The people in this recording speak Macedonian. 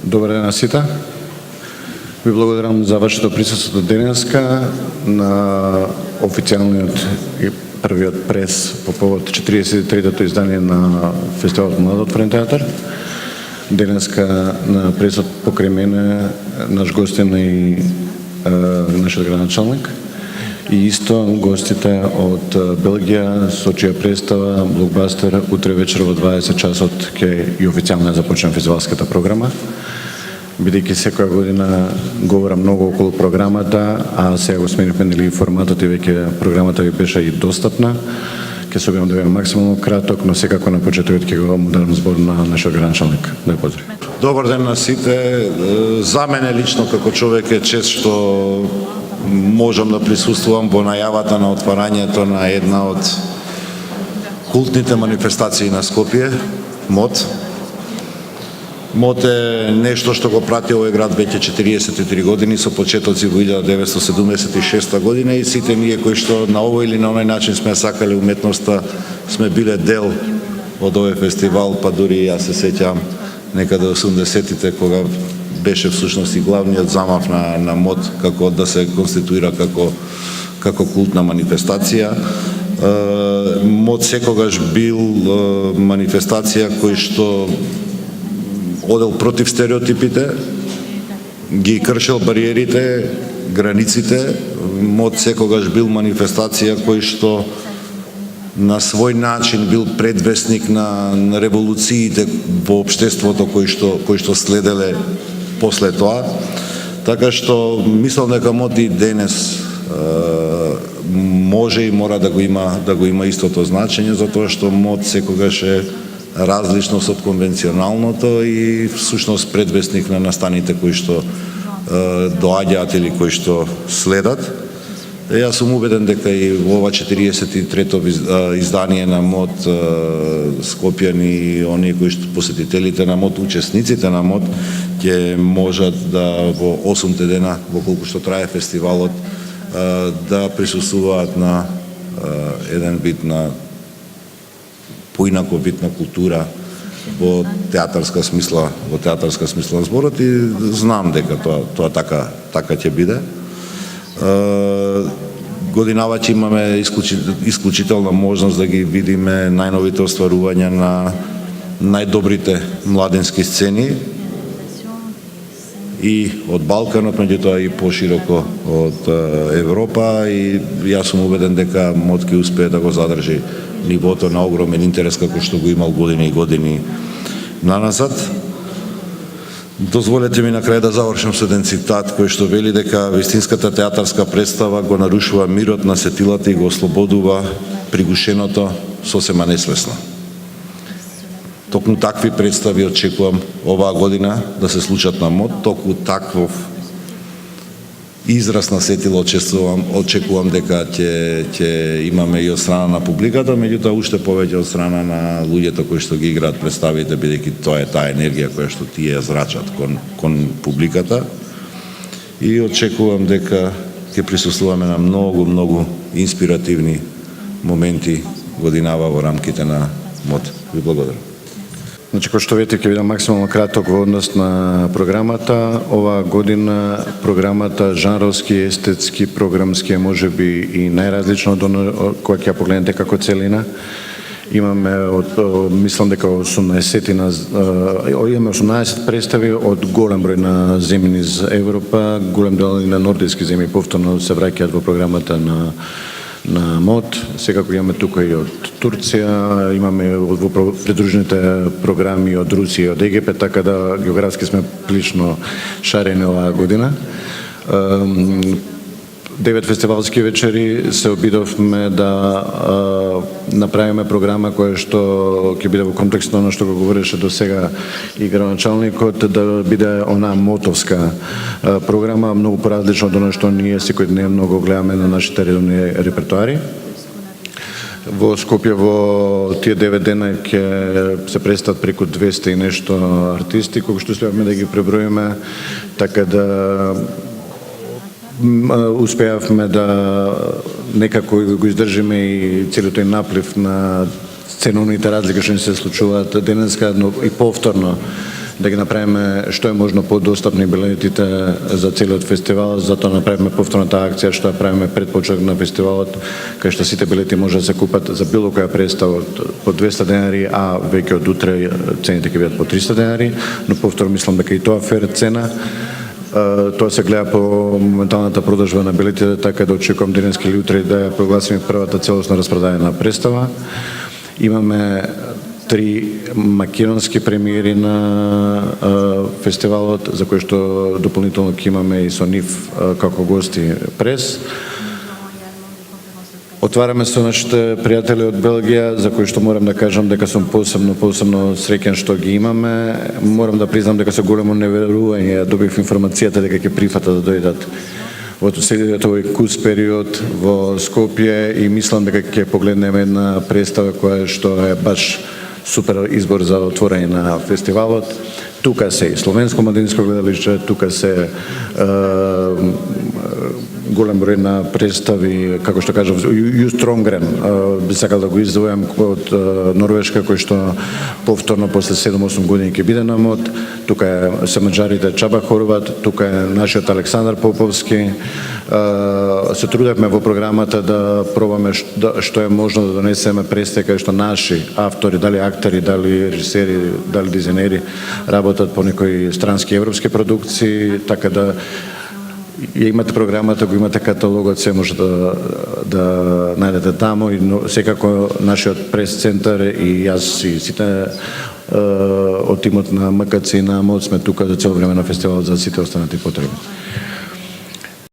Добар ден на сите. Ви благодарам за вашето присуство денеска на официјалниот и првиот прес по повод 43-тото издание на фестивалот Млад отворен театар. Денеска на пресот покрај мене наш гостин и нашиот градоначалник. И исто гостите од Белгија со чија представа Блокбастер утре вечер во 20 часот ќе и официјално започне фестивалската програма. Бидејќи секоја година говорам многу околу програмата, а сега го сменивме нели форматот и веќе програмата ви беше и достапна. Ќе се обидам да бидам максимално краток, но секако на почетокот ќе го дадам збор на нашиот градоначалник. Да ја поздрави. Добар ден на сите. За мене лично како човек е чест што можам да присуствувам во најавата на отварањето на една од култните манифестации на Скопје, МОД. МОД е нешто што го прати овој град веќе 43 години со почетоци во 1976 година и сите ние кои што на овој или на оној начин сме сакале уметноста, сме биле дел од овој фестивал, па дури јас се сеќавам некаде 80-тите кога беше всушност и главниот замав на МОД како да се конституира како култна манифестација. МОД секогаш бил манифестација кој што одел против стереотипите, ги кршел бариерите, границите. МОД секогаш бил манифестација кој што на свој начин бил предвестник на револуциите во општеството кои што следеле после тоа. Така што мислам дека МОД и денес може и мора да го има истото значење, затоа што МОД секогаш е различност од конвенционалното и всушност предвестник на настаните кои што доаѓаат или кои што следат. Јас сум убеден дека и во ова 43-то издание на МОД скопјани и оние кои што посетителите на МОД, учесниците на МОД ќе можат да во 8 дена, во колку што трае фестивалот, да присуствуваат на еден вид на поинаков вид на култура во театарска смисла на зборот и знам дека тоа така ќе биде. Годинава ќе имаме исклучителна можност да ги видиме најновите остварувања на најдобрите младенски сцени и од Балканот, меѓутоа и пошироко од Европа, и јас сум убеден дека МОД ќе успее да го задржи нивото на огромен интерес како што го имал години и години наназад. Дозволете ми на крај да завршам со еден цитат кој што вели дека вистинската театарска представа го нарушува мирот на сетилата и го ослободува пригушеното сосема несвесно. Токму такви представи очекувам оваа година да се случат на МОД, токму таков израз на сетило очекувам дека ќе имаме и од страна на публиката, меѓутоа уште повеќе од страна на луѓето кои што ги играат представите, бидејќи тоа е таа енергија која што тие ја зрачат кон публиката. И очекувам дека ќе присуствуваме на многу инспиративни моменти годинава во рамките на МОД. Ви благодарам. Значи, кој што видите, ќе бидам максимално краток во однос на програмата. Оваа година програмата жанровски, естетски, програмски е можеби и најразлично од која ќе ја погледнете како целина. Имаме мислам дека 18 представи од голем број на земји низ Европа, голем дел и на нордиски земји повторно се враќаат во програмата на МОД. Секако имаме тука и од Турција, имаме во придружните програми од Русија и од Египет, така да географски сме прилично шарени оваа година. 9 фестивалски вечери се обидовме да направиме програма која што ќе биде во контекст на оно што го говореше до сега и градоначалникот, да биде она мотовска програма, многу поразлично од оно што ние секојдневно го гледаме на нашите редовни репертоари. Во Скопје во тие 9 дена ќе се представат преку 200 и нешто артисти, кои што успеавме да ги преброиме, така да успеавме да некако го издржиме и целиот наплив на ценовните разлики што ни се случуваат денеска, но и повторно да ги направиме што е можно подостапни билетите за целиот фестивал, затоа направиме повторната акција што ја правиме пред почеток на фестивалот, кај што сите билети може да се купат за било која представа по 200 денари, а веќе од утре цените ќе бидат по 300 денари, но повторно мислам дека и тоа фер цена. Тоа се гледа по моменталната продажба на билетите, така да очекувам денеска или утре да ја прогласиме првата целосна распродаја на представа. Имаме 3 македонски премиери на фестивалот, за кои што дополнително ќе имаме и со нив како гости прес. Отвараме со нашите пријатели од Белгија, за кои што морам да кажам дека сум посебно среќен што ги имаме. Морам да признам дека со големо неверување добив информацијата дека ќе прифатат да дојдат во целиот овој кус период во Скопје и мислам дека ќе погледнеме една представа која што е баш супер избор за отворање на фестивалот. Тука се и Словенско младинско гледалиште, тука се голем број на представи, како што кажав, Ју Стронгрен, би сакал да го издвојам од Норвешка, кој што повторно после 7-8 години ќе биде на МОД. Тука се маđарите Чаба Хорват, тука е нашиот Александар Поповски. Се трудевме во програмата да пробаме што е можно да донесеме представи кај што наши автори, дали актери, дали режисери, дали дизајнери работат по некои странски европски продукции, така да ја имате програмата, го имате каталогот, се може да најдете таму и секако нашиот прес-центар и јас и сите од тимот на МКЦ и на МОД сме тука за цело време на фестивалот за сите останати потреби.